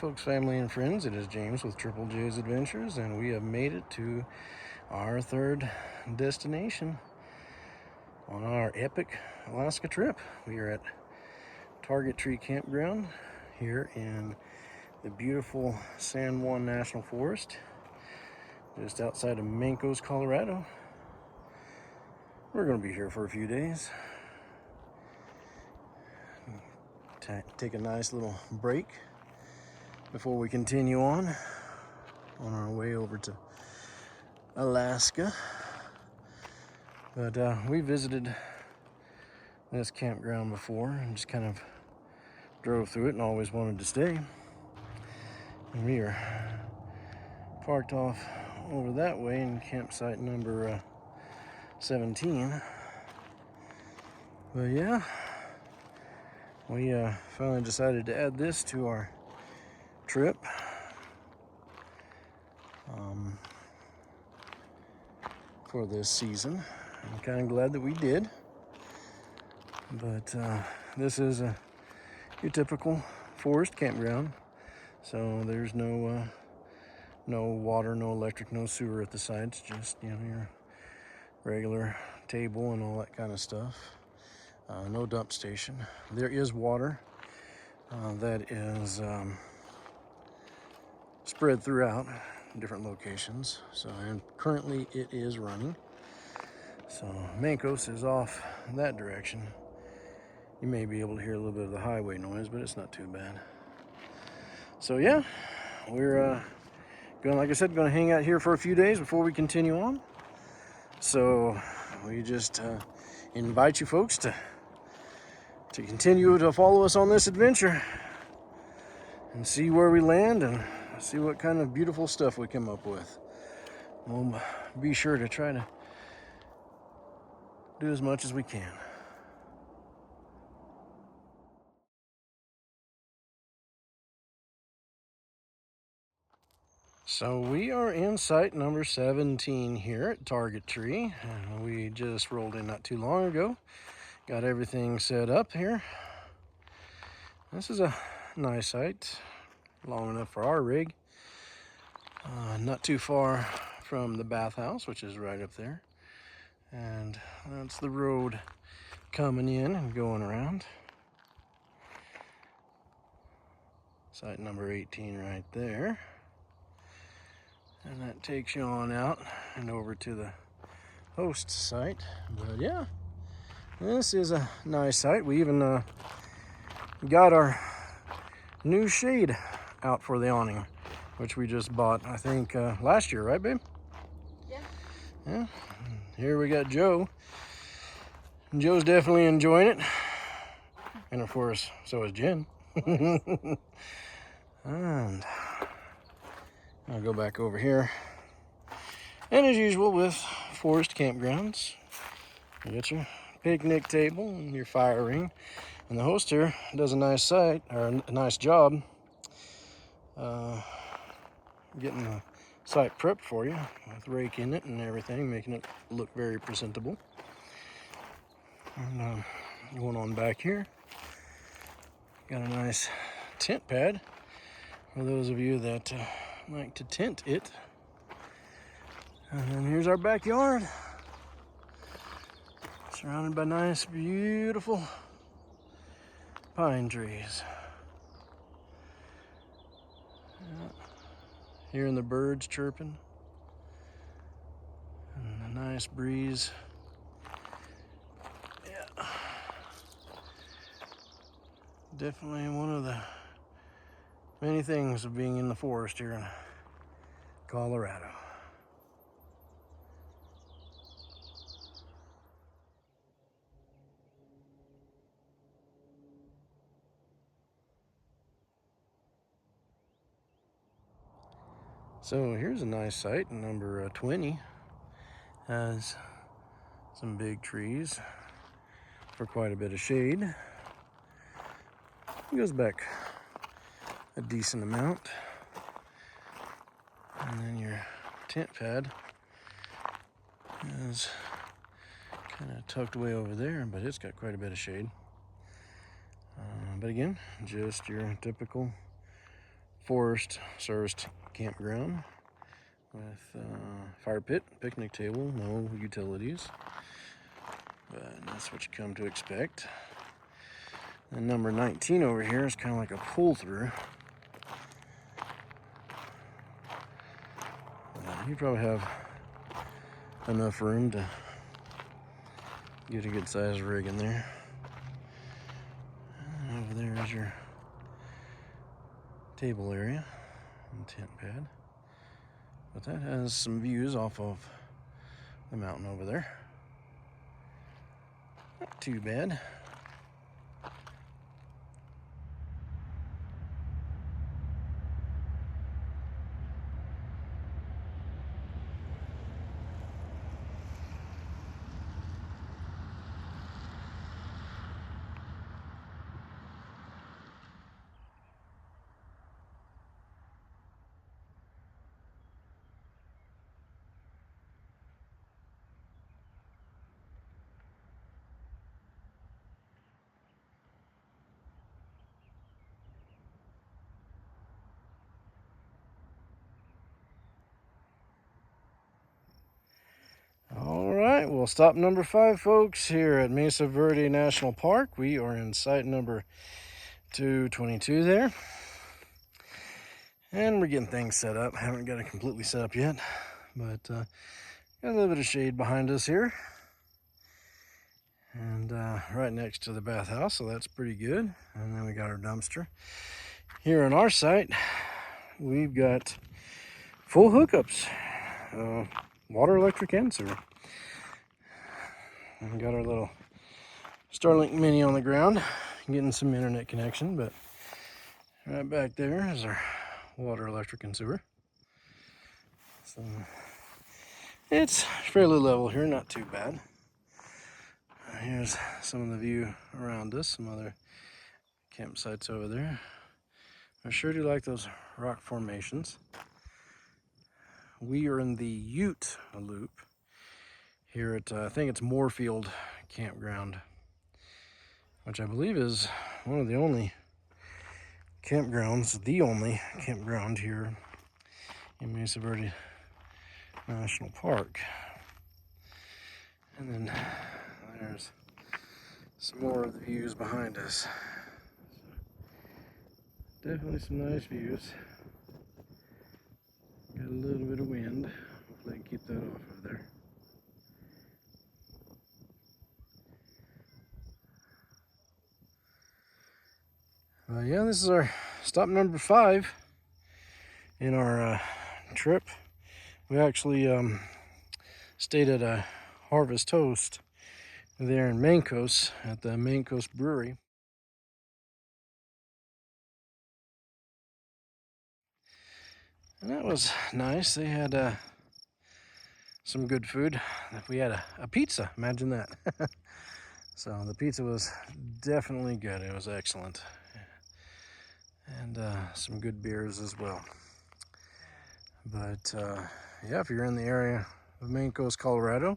folks, family, and friends. It is James with Triple J's Adventures, and we have made it to our third destination on our epic Alaska trip. We are at Target Tree Campground here in the beautiful San Juan National Forest, just outside of Mancos, Colorado. We're going to be here for a few days. Take a nice little break before we continue on our way over to Alaska. But we visited this campground before and just kind of drove through it and always wanted to stay. And we are parked off over that way in campsite number 17. But yeah, we finally decided to add this to our trip. For this season. I'm kind of glad that we did. But this is your typical forest campground. So there's no water, no electric, no sewer at the sites. Just, you know, your regular table and all that kind of stuff. No dump station. There is water that is spread throughout different locations. So, and currently it is running. So Mancos is off that direction. You may be able to hear a little bit of the highway noise, but it's not too bad. So yeah, we're going, like I said, going to hang out here for a few days before we continue on. So we just invite you folks to continue to follow us on this adventure and see where we land and see what kind of beautiful stuff we come up with. We'll be sure to try to do as much as we can. So we are in site number 17 here at Target Tree. We just rolled in not too long ago. Got everything set up here. This is a nice site, long enough for our rig. Not too far from the bathhouse, which is right up there. And that's the road coming in and going around. Site number 18 right there. And that takes you on out and over to the host site. But yeah, this is a nice site. We even got our new shade out for the awning, which we just bought, I think, last year, right, babe? Yeah. Yeah. Here we got Joe. Joe's definitely enjoying it. And of course, so is Jen. And I'll go back over here. And as usual with forest campgrounds, you got your picnic table and your fire ring. And the host here does a nice job getting the site prepped for you with rake in it and everything, making it look very presentable. And going on back here, got a nice tent pad for those of you that like to tent it. And then here's our backyard, surrounded by nice, beautiful pine trees. Yeah. Hearing the birds chirping and a nice breeze. Yeah, definitely one of the many things of being in the forest here in Colorado. So here's a nice site, number 20. Has some big trees for quite a bit of shade. It goes back a decent amount. And then your tent pad is kind of tucked away over there, but it's got quite a bit of shade. But again, just your typical Forest Service campground with fire pit, picnic table, no utilities, but that's what you come to expect. And number 19 over here is kind of like a pull through. You probably have enough room to get a good sized rig in there. And over there is your table area and tent pad. But that has some views off of the mountain over there. Not too bad. All right, well, stop number 5, folks, here at Mesa Verde National Park. We are in site number 222 there. And we're getting things set up. Haven't got it completely set up yet, but got a little bit of shade behind us here. And right next to the bathhouse, so that's pretty good. And then we got our dumpster. Here on our site, we've got full hookups. Water, electric, and sewer. And we got our little Starlink Mini on the ground, getting some internet connection, but right back there is our water, electric, and sewer. So it's fairly level here, not too bad. Here's some of the view around us, some other campsites over there. I sure do like those rock formations. We are in the Ute Loop here at, I think it's Moorfield Campground, which I believe is one of the only campgrounds, the only campground here in Mesa Verde National Park. And then there's some more of the views behind us. Definitely some nice views. Got a little bit of wind. Hopefully I can keep that off of there. Yeah, this is our stop number 5 in our trip. We actually stayed at a Harvest Toast there in Mancos at the Mancos Brewery. And that was nice. They had some good food. We had a pizza, imagine that. So the pizza was definitely good. It was excellent. And some good beers as well. But yeah, if you're in the area of Mancos, Colorado,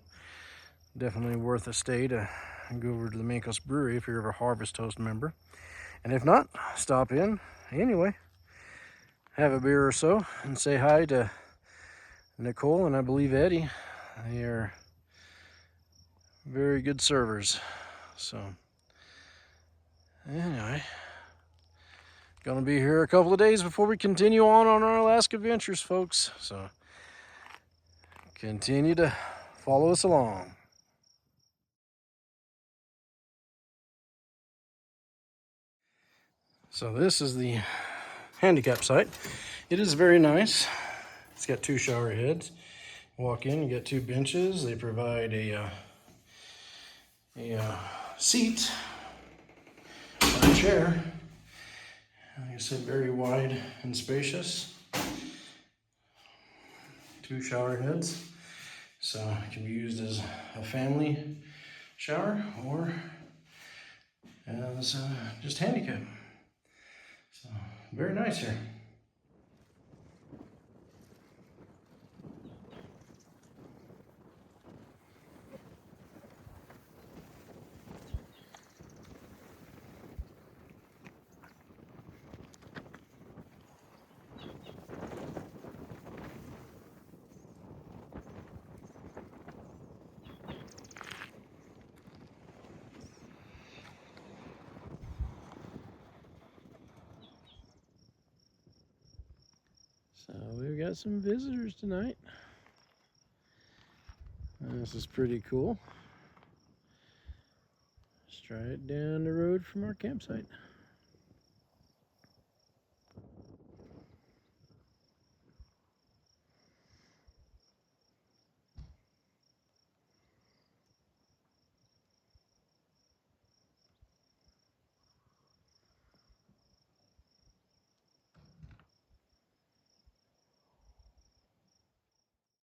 definitely worth a stay to go over to the Mancos Brewery if you're a Harvest Toast member. And if not, stop in anyway, have a beer or so, and say hi to Nicole and I believe Eddie. They are very good servers. So anyway, gonna be here a couple of days before we continue on our Alaska adventures, folks. So continue to follow us along. So this is the handicap site. It is very nice. It's got 2 shower heads. Walk in, you got 2 benches. They provide a seat, a chair. Like I said, very wide and spacious. 2 shower heads. So it can be used as a family shower or as just handicap. So very nice here. So we've got some visitors tonight. This is pretty cool. Straight down the road from our campsite.